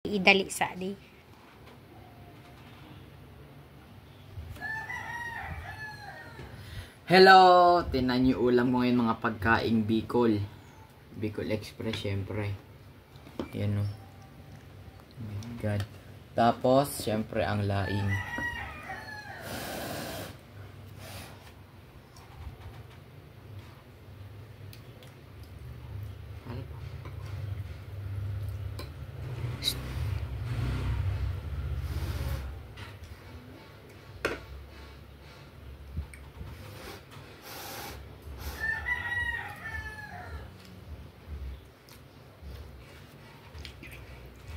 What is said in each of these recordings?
Idali sa di. Hello! Tinan niyo ulam ko ngayon mga pagkaing Bicol. Bicol Express syempre. Ayan o. Oh my God. Tapos, syempre ang laing.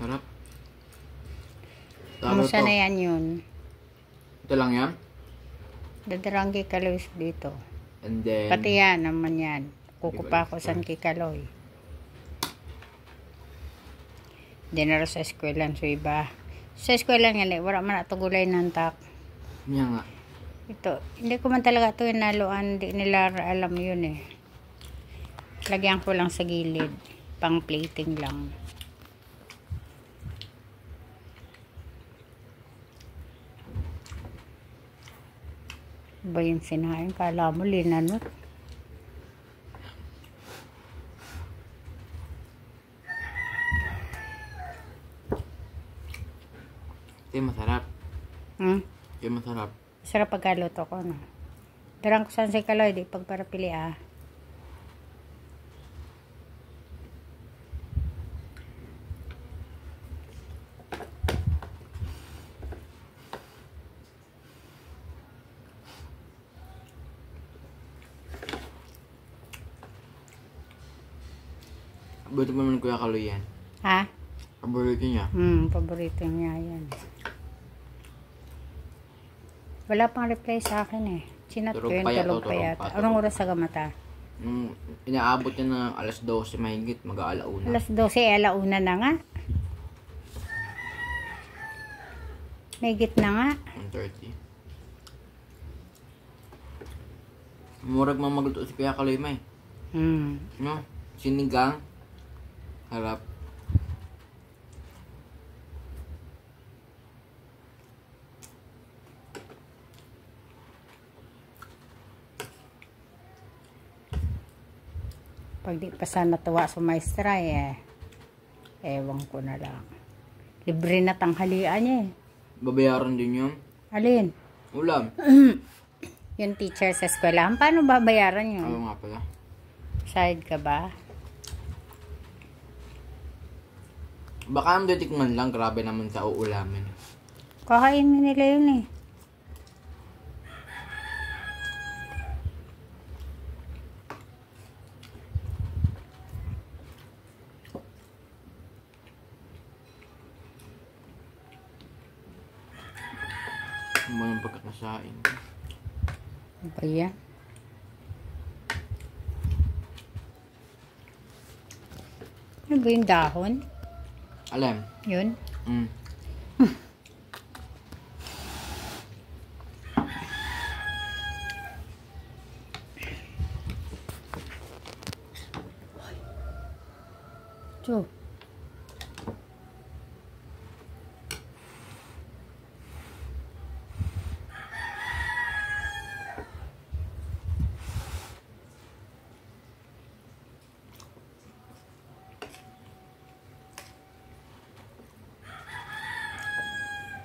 Sarap. Kamusta na yan yun? Ito lang yan? Dadaranggi kaloy dito. And then, Pati yan naman yan. Kukupa ko san kikaloy. Dinaro sa eskwelahan so iba. Sa eskwelahan nga, wala man ato gulay ng tak. yan nga. Ito, hindi ko man talaga ito inaluan. Hindi nila alam yun eh. Lagyan ko lang sa gilid. Pang plating lang. Ba yung sinain? Kala mo linanot. Ito yung masarap. Ito yung masarap. Sarap pagkaluto ko, no? Darang ko saan si kaloy, di pagparapili, ah. Paborito mo naman Kuya Kaloy yan. Ha? Paborito niya. Paborito niya yan. Wala pang reply sa akin eh. Chinat ko yun, tulog pa yata. Anong oras sa gamata? Inaabot niya na alas 12 mahigit, mag-aalauna. Alas 12, alauna na nga. Mahigit na nga. 1:30. Murag mamagluto si Kuya Kaloy may. No? Sinigang. Harap. Pag di pa sana tuwa sa maestra eh. Ewan ko na lang. Libre na tanghalian niya eh. Babayaran din yun? Alin? Ulam. Yung teacher sa eskwelahan. Paano babayaran yun? Oo nga pala. Side ka ba? Baka ang titikman lang, grabe naman sa uulamin. Kakainin nila yun eh. Ano ba yung pagkakasain? Ano ba yan? Ano ba yung dahon? Alam. Yun? Cho.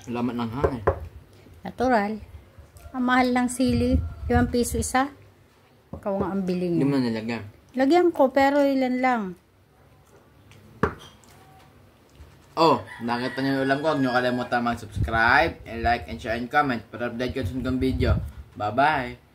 Lamat ng hangin. Natural. Ang mahal ng sili. 5 piso isa. Ikaw nga ang biling. Hindi mo na nilagyan. Lagyan ko pero ilan lang. Oh, nakita niyo yung ulam ko. Huwag niyo kalimutan mag-subscribe, and like, and share, and comment para update ko sa sunod video. Bye-bye!